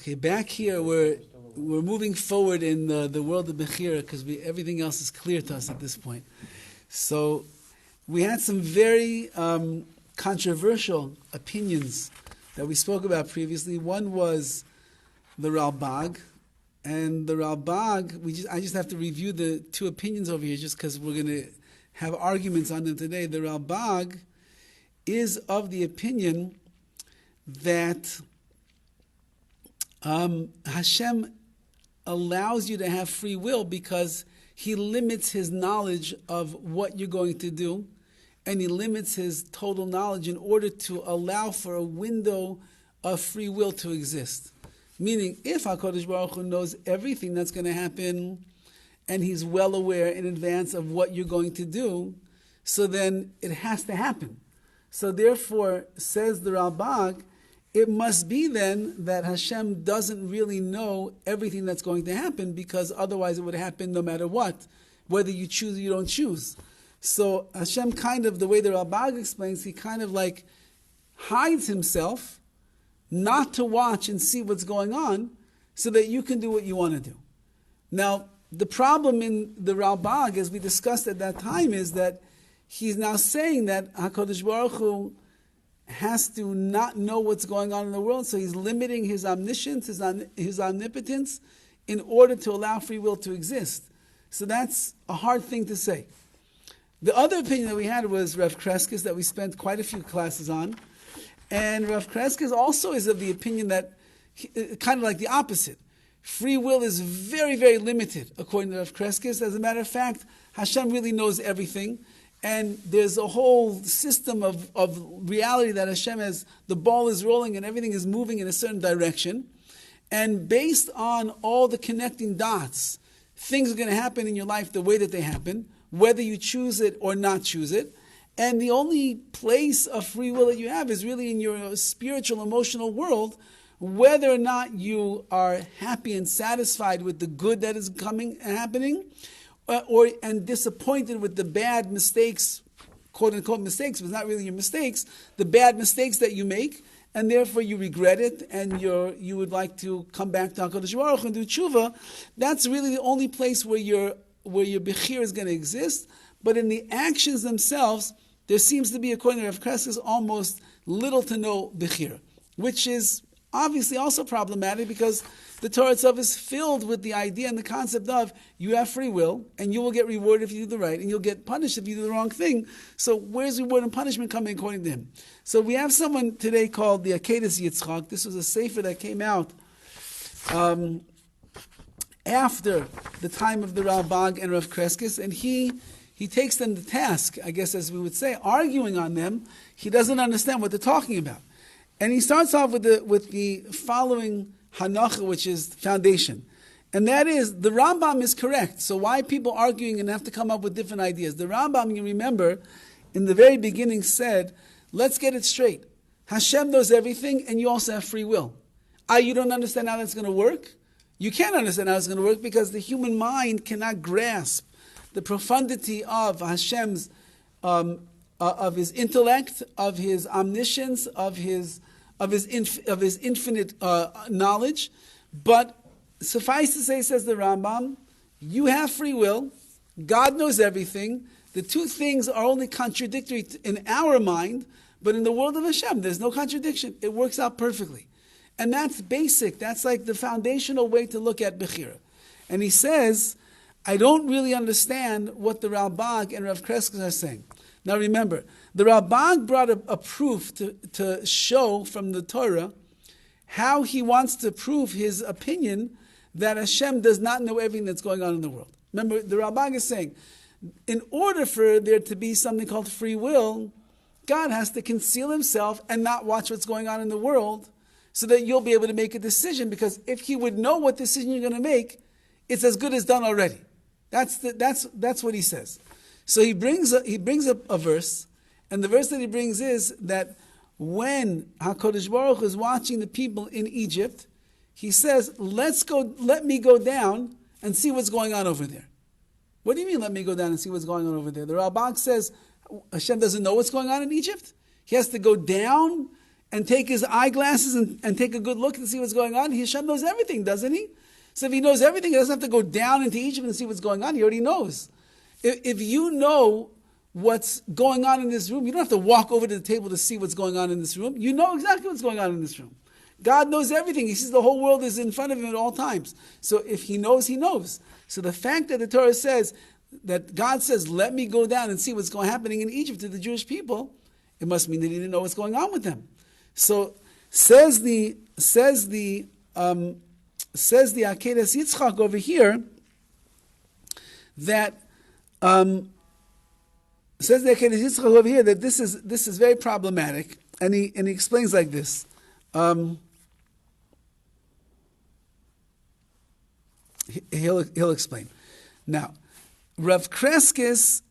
Okay, back here we're moving forward in the world of BECHIRA because everything else is clear to us at this point. So we had some very controversial opinions that we spoke about previously. One was the Ralbag, and the Ralbag, I just have to review the two opinions over here just because we're going to have arguments on them today. The Ralbag is of the opinion that Hashem allows you to have free will because He limits His knowledge of what you're going to do, and He limits His total knowledge in order to allow for a window of free will to exist. Meaning, if HaKadosh Baruch Hu knows everything that's going to happen, and He's well aware in advance of what you're going to do, so then it has to happen. So therefore, says the Ralbag, it must be then that Hashem doesn't really know everything that's going to happen, because otherwise it would happen no matter what, whether you choose or you don't choose. So Hashem kind of, the way the Ralbag explains, He kind of like hides Himself not to watch and see what's going on so that you can do what you want to do. Now, the problem in the Ralbag, as we discussed at that time, is that he's now saying that HaKadosh Baruch Hu has to not know what's going on in the world, so he's limiting his omniscience, his omnipotence, in order to allow free will to exist. So that's a hard thing to say. The other opinion that we had was Rav Crescas, that we spent quite a few classes on. And Rav Crescas also is of the opinion that, kind of like the opposite, free will is very, very limited, according to Rav Crescas. As a matter of fact, Hashem really knows everything. And there's a whole system of reality that Hashem has, the ball is rolling and everything is moving in a certain direction. And based on all the connecting dots, things are going to happen in your life the way that they happen, whether you choose it or not choose it. And the only place of free will that you have is really in your spiritual, emotional world, whether or not you are happy and satisfied with the good that is coming and happening, and disappointed with the bad mistakes, quote unquote mistakes, but it's not really your mistakes, the bad mistakes that you make, and therefore you regret it, and you would like to come back to HaKadosh Baruch Hu and do tshuva. That's really the only place where your BECHIRA is going to exist. But in the actions themselves, there seems to be, according to Rav Crescas, almost little to no BECHIRA, which is obviously also problematic because the Torah itself is filled with the idea and the concept of you have free will and you will get rewarded if you do the right and you'll get punished if you do the wrong thing. So where's reward and punishment coming according to him? So we have someone today called the Akeidas Yitzchak. This was a sefer that came out after the time of the Ralbag and Rav Crescas, and he takes them to task, I guess as we would say, arguing on them. He doesn't understand what they're talking about. And he starts off with the following hanacha, which is foundation. And that is, the Rambam is correct. So why are people arguing and have to come up with different ideas? The Rambam, you remember, in the very beginning said, let's get it straight. Hashem knows everything, and you also have free will. You don't understand how that's going to work? You can't understand how it's going to work because the human mind cannot grasp the profundity of Hashem's, of His intellect, of His omniscience, of His infinite knowledge. But suffice to say, says the Rambam, you have free will, God knows everything. The two things are only contradictory in our mind, but in the world of Hashem, there's no contradiction. It works out perfectly. And that's basic. That's like the foundational way to look at BECHIRA. And he says, I don't really understand what the Ralbag and Rav Crescas are saying. Now remember, the Ralbag brought a proof to show from the Torah how he wants to prove his opinion that Hashem does not know everything that's going on in the world. Remember, the Ralbag is saying, in order for there to be something called free will, God has to conceal Himself and not watch what's going on in the world so that you'll be able to make a decision, because if He would know what decision you're going to make, it's as good as done already. That's what he says. So he brings up a verse, and the verse that he brings is that when HaKadosh Baruch Hu is watching the people in Egypt, he says, let me go down and see what's going on over there. What do you mean, let me go down and see what's going on over there? The Ralbag says, Hashem doesn't know what's going on in Egypt? He has to go down and take his eyeglasses and take a good look and see what's going on? Hashem knows everything, doesn't he? So if he knows everything, he doesn't have to go down into Egypt and see what's going on. He already knows. If you know what's going on in this room, you don't have to walk over to the table to see what's going on in this room. You know exactly what's going on in this room. God knows everything. He sees the whole world is in front of him at all times. So if he knows, he knows. So the fact that the Torah says, that God says, let me go down and see what's happening in Egypt to the Jewish people, it must mean that he didn't know what's going on with them. So says the Akeidas Yitzchak over here that that this is very problematic, and he explains like this. He'll explain. Now, Rav Crescas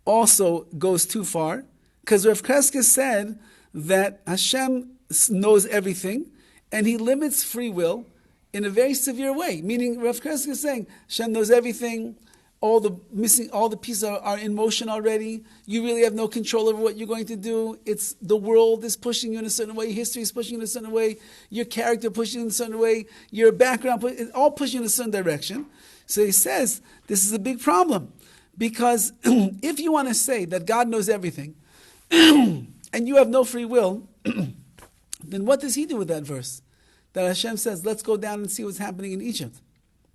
also goes too far, because Rav Crescas said that Hashem knows everything, and he limits free will in a very severe way. Meaning, Rav Crescas is saying Hashem knows everything. All the pieces are in motion already. You really have no control over what you're going to do. It's the world is pushing you in a certain way. History is pushing you in a certain way. Your character pushing you in a certain way. Your background, it's all pushing you in a certain direction. So he says this is a big problem, because if you want to say that God knows everything and you have no free will, then what does he do with that verse? That Hashem says, let's go down and see what's happening in Egypt.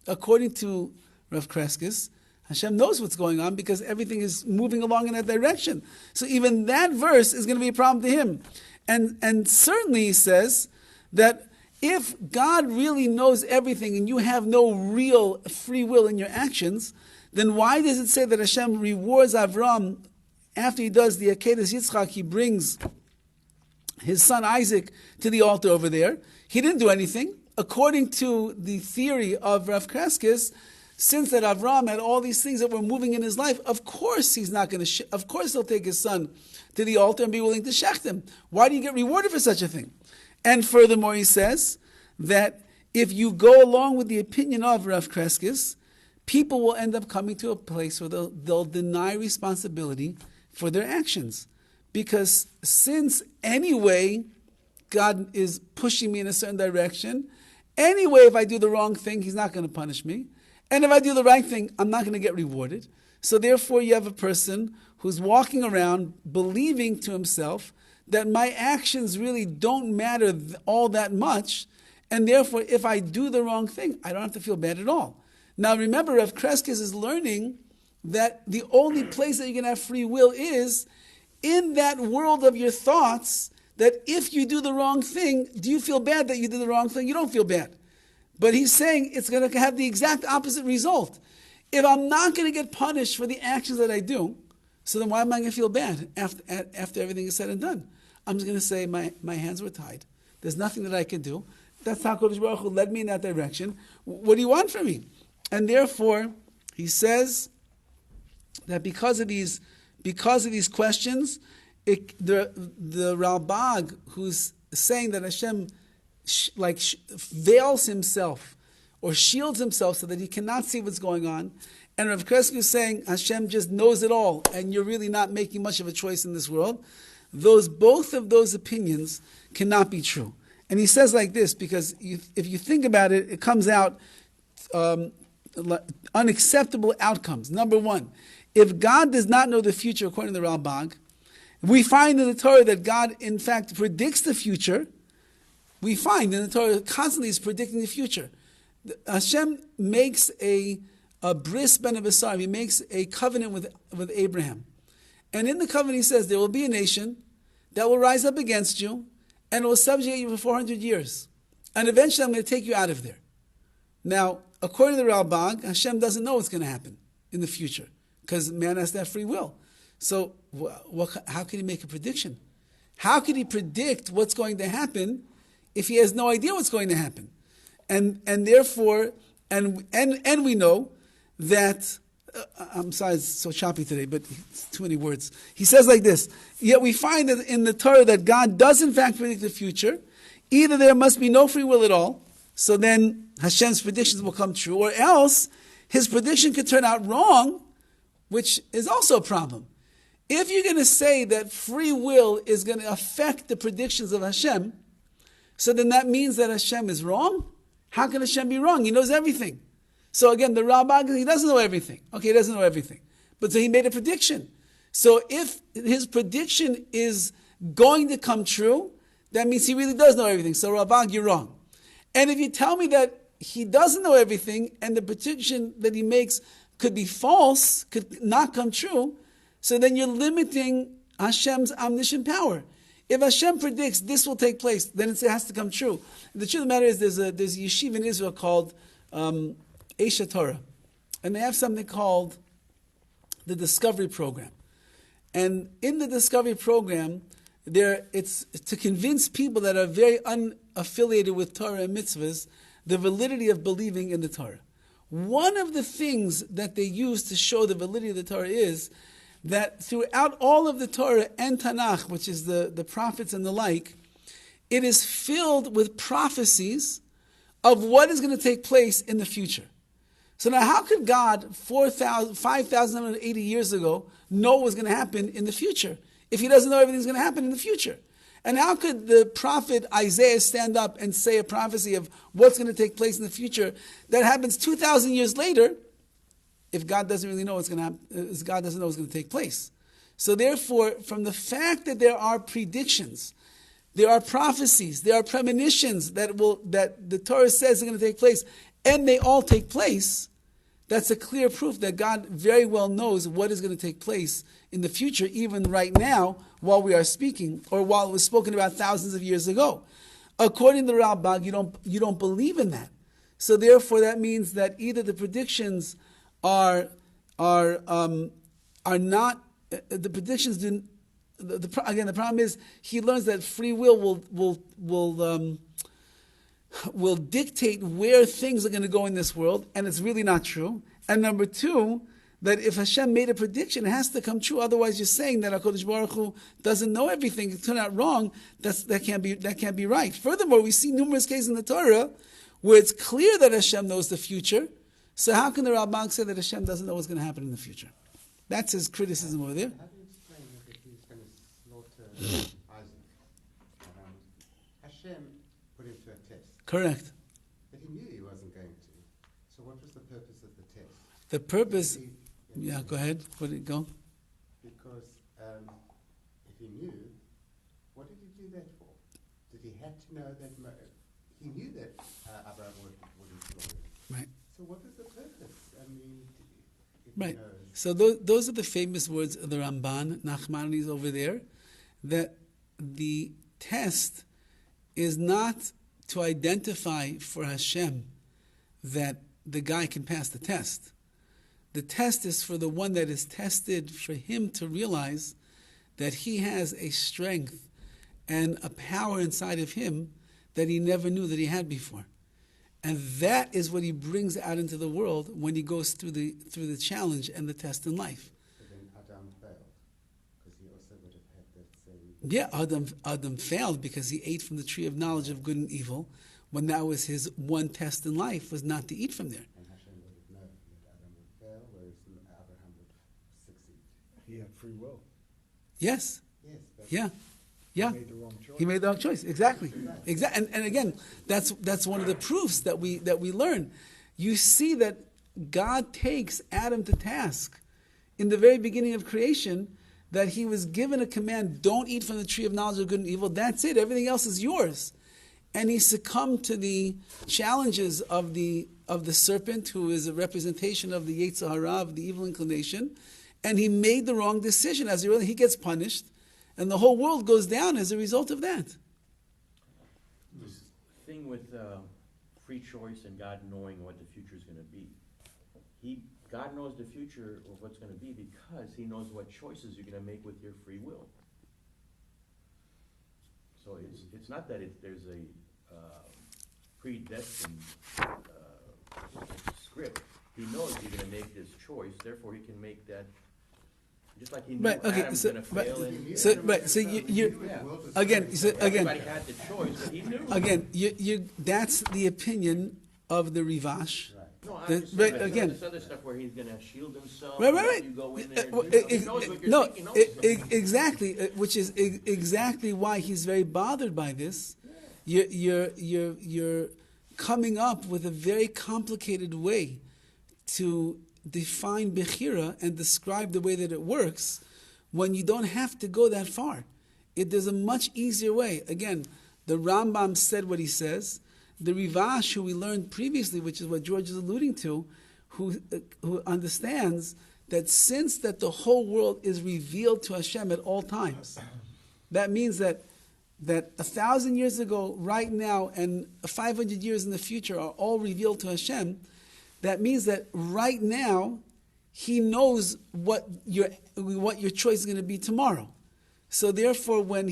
According to Rav Crescas, Hashem knows what's going on because everything is moving along in that direction. So even that verse is going to be a problem to him. And certainly he says that if God really knows everything and you have no real free will in your actions, then why does it say that Hashem rewards Avram after he does the Akeidas Yitzchak? He brings his son Isaac to the altar over there. He didn't do anything. According to the theory of Rav Crescas, since that Avram had all these things that were moving in his life, of course he's not going to. Of course he'll take his son to the altar and be willing to shecht him. Why do you get rewarded for such a thing? And furthermore, he says that if you go along with the opinion of Rav Crescas, people will end up coming to a place where they'll deny responsibility for their actions, because since anyway God is pushing me in a certain direction, anyway if I do the wrong thing, he's not going to punish me. And if I do the right thing, I'm not going to get rewarded. So therefore, you have a person who's walking around believing to himself that my actions really don't matter all that much, and therefore, if I do the wrong thing, I don't have to feel bad at all. Now remember, Rav Crescas is learning that the only place that you can have free will is in that world of your thoughts, that if you do the wrong thing, do you feel bad that you did the wrong thing? You don't feel bad. But he's saying it's going to have the exact opposite result. If I'm not going to get punished for the actions that I do, so then why am I going to feel bad after everything is said and done? I'm just going to say my hands were tied. There's nothing that I can do. That's how HaKadosh Baruch Hu led me in that direction. What do you want from me? And therefore, he says that because of these questions, the Ralbag, who's saying that Hashem veils himself or shields himself so that he cannot see what's going on, and Rav Crescas is saying Hashem just knows it all and you're really not making much of a choice in this world, both of those opinions cannot be true. And he says like this, because if you think about it, it comes out unacceptable outcomes. Number one, if God does not know the future, according to the Ralbag, we find in the Torah that God in fact predicts the future. We find in the Torah constantly is predicting the future. Hashem makes a bris ben Abisar. He makes a covenant with Abraham. And in the covenant he says, there will be a nation that will rise up against you and it will subjugate you for 400 years. And eventually I'm going to take you out of there. Now, according to the Ralbag, Hashem doesn't know what's going to happen in the future because man has to have free will. So how can he make a prediction? How can he predict what's going to happen if he has no idea what's going to happen? And therefore, and we know that, I'm sorry it's so choppy today, but it's too many words. He says like this, yet we find that in the Torah that God does in fact predict the future. Either there must be no free will at all, so then Hashem's predictions will come true, or else his prediction could turn out wrong, which is also a problem. If you're going to say that free will is going to affect the predictions of Hashem, so then that means that Hashem is wrong? How can Hashem be wrong? He knows everything. So again, the Ralbag, he doesn't know everything. Okay, he doesn't know everything. But so he made a prediction. So if his prediction is going to come true, that means he really does know everything. So Ralbag, you're wrong. And if you tell me that he doesn't know everything and the prediction that he makes could be false, could not come true, so then you're limiting Hashem's omniscient power. If Hashem predicts this will take place, then it has to come true. The truth of the matter is there's a yeshiva in Israel called Esha Torah. And they have something called the Discovery Program. And in the Discovery Program, it's to convince people that are very unaffiliated with Torah and mitzvahs the validity of believing in the Torah. One of the things that they use to show the validity of the Torah is that throughout all of the Torah and Tanakh, which is the prophets and the like, it is filled with prophecies of what is going to take place in the future. So now how could God 5,780 years ago know what was going to happen in the future if he doesn't know everything's going to happen in the future? And how could the prophet Isaiah stand up and say a prophecy of what's going to take place in the future that happens 2,000 years later if God doesn't really know what's going to happen, if God doesn't know what's going to take place? So therefore, from the fact that there are predictions, there are prophecies, there are premonitions that the Torah says are going to take place, and they all take place, that's a clear proof that God very well knows what is going to take place in the future, even right now, while we are speaking, or while it was spoken about thousands of years ago. According to the Ralbag, you don't believe in that. So therefore, that means that either the predictions are not the predictions do. Again, the problem is he learns that free will will dictate where things are going to go in this world, and it's really not true. And number two, that if Hashem made a prediction, it has to come true. Otherwise, you're saying that HaKadosh Baruch Hu doesn't know everything. It turned out wrong. That can't be right. Furthermore, we see numerous cases in the Torah where it's clear that Hashem knows the future. So how can the Ralbag say that Hashem doesn't know what's going to happen in the future? That's his criticism over there. How do you explain that if he's going to slaughter Isaac? Hashem put him to a test. Correct. But he knew he wasn't going to. So what was the purpose of the test? The purpose... Yeah, go ahead. Where did it go? Because if he knew, what did he do that for? Did he have to know that... He knew that Abraham wouldn't slaughter him. Right. So what is the purpose? I mean... Right. So those are the famous words of the Ramban, Nachmanides over there, that the test is not to identify for Hashem that the guy can pass the test. The test is for the one that is tested, for him to realize that he has a strength and a power inside of him that he never knew that he had before. And that is what he brings out into the world when he goes through the challenge and the test in life. So then Adam failed, because he also would have had that same... Yeah, Adam failed because he ate from the tree of knowledge of good and evil, when that was his one test in life, was not to eat from there. And Hashem would have known that Adam would fail, whereas Abraham would succeed. He had free will. Yes. Yes, but Yeah. Yeah. He made the wrong choice. He made the wrong choice. Exactly. And again, that's one of the proofs that we learn. You see that God takes Adam to task in the very beginning of creation, that he was given a command, don't eat from the tree of knowledge of good and evil. That's it. Everything else is yours. And he succumbed to the challenges of the serpent, who is a representation of the Yetzer Hara, of the evil inclination, and he made the wrong decision. As he gets punished, and the whole world goes down as a result of that. This thing with free choice and God knowing what the future is going to be. God knows the future of what's going to be because he knows what choices you're going to make with your free will. So it's not that there's a predestined script. He knows you're going to make this choice, therefore he can make that. Just like he knew Adam's going to fail. So you again. So again. Everybody had the choice, but he knew. Again, that's the opinion of the Rivash. No, Again, This other stuff where he's going to shield himself. Right. You go in there. He knows what you're thinking. Exactly, which is exactly why he's very bothered by this. You're coming up with a very complicated way to define BECHIRA and describe the way that it works when you don't have to go that far. There's a much easier way. Again, the Rambam said what he says. The Rivash, who we learned previously, which is what George is alluding to, who understands that since that the whole world is revealed to Hashem at all times, that means that 1,000 years ago, right now, and 500 years in the future are all revealed to Hashem. That means that right now, He knows what your choice is going to be tomorrow. So therefore, when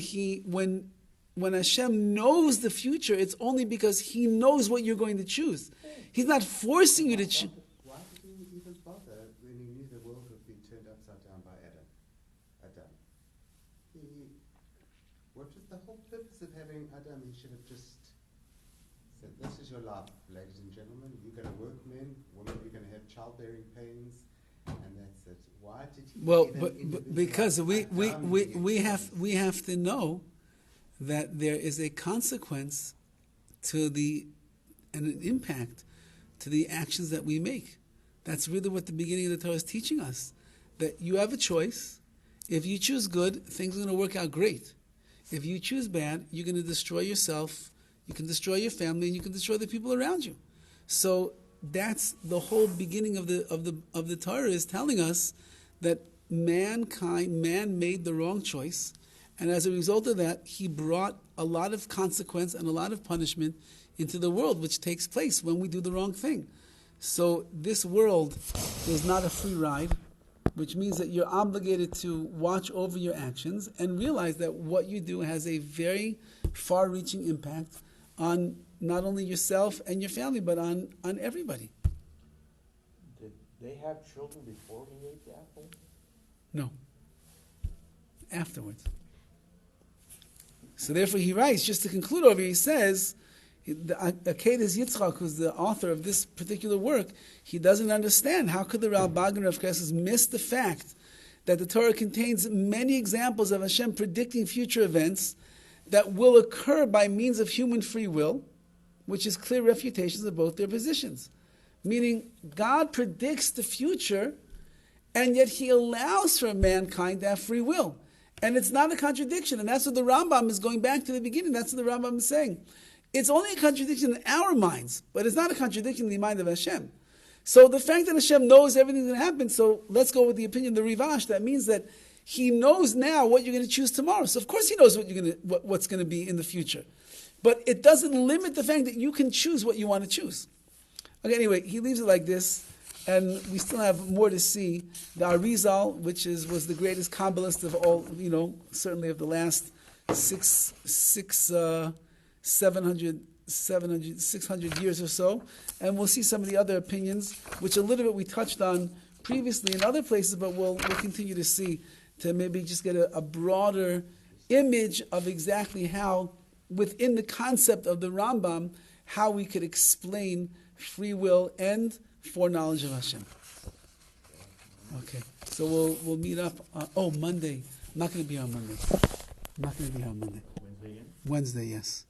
Hashem knows the future, it's only because He knows what you're going to choose. He's not forcing you to choose. Why did He even bother when He knew the world would be turned upside down by Adam? What was the whole purpose of having Adam? He should have just said, "This is your life, ladies and gentlemen. You're going to work, men, women. You're going to have childbearing pains, and that's it." Why did He? Well, because we have to know that there is a consequence to and an impact to the actions that we make. That's really what the beginning of the Torah is teaching us. That you have a choice. If you choose good, things are going to work out great. If you choose bad, you're going to destroy yourself, you can destroy your family, and you can destroy the people around you. So that's the whole beginning of the Torah, is telling us that man made the wrong choice, and as a result of that, he brought a lot of consequence and a lot of punishment into the world, which takes place when we do the wrong thing. So this world is not a free ride, which means that you're obligated to watch over your actions and realize that what you do has a very far-reaching impact on not only yourself and your family, but on everybody. Did they have children before he ate the apple? No. Afterwards. So therefore he writes, just to conclude over here, he says, the Akeidas Yitzchak, who's the author of this particular work, he doesn't understand how could the Ralbag and Rav Crescas miss the fact that the Torah contains many examples of Hashem predicting future events that will occur by means of human free will, which is clear refutations of both their positions. Meaning, God predicts the future, and yet He allows for mankind to have free will. And it's not a contradiction, and that's what the Rambam is going back to the beginning. That's what the Rambam is saying. It's only a contradiction in our minds, but it's not a contradiction in the mind of Hashem. So the fact that Hashem knows everything's going to happen, so let's go with the opinion of the Rivash, that means that He knows now what you're going to choose tomorrow. So of course He knows what's going to be in the future. But it doesn't limit the fact that you can choose what you want to choose. Okay, anyway, he leaves it like this, and we still have more to see. The Arizal, which was the greatest Kabbalist of all, certainly of the last 600 years or so, and we'll see some of the other opinions, which a little bit we touched on previously in other places, but we'll continue to see, to maybe just get a broader image of exactly how, within the concept of the Rambam, how we could explain free will and foreknowledge of Hashem. Okay, so we'll meet up. Monday. I'm not going to be here on Monday. Wednesday, Wednesday, yes.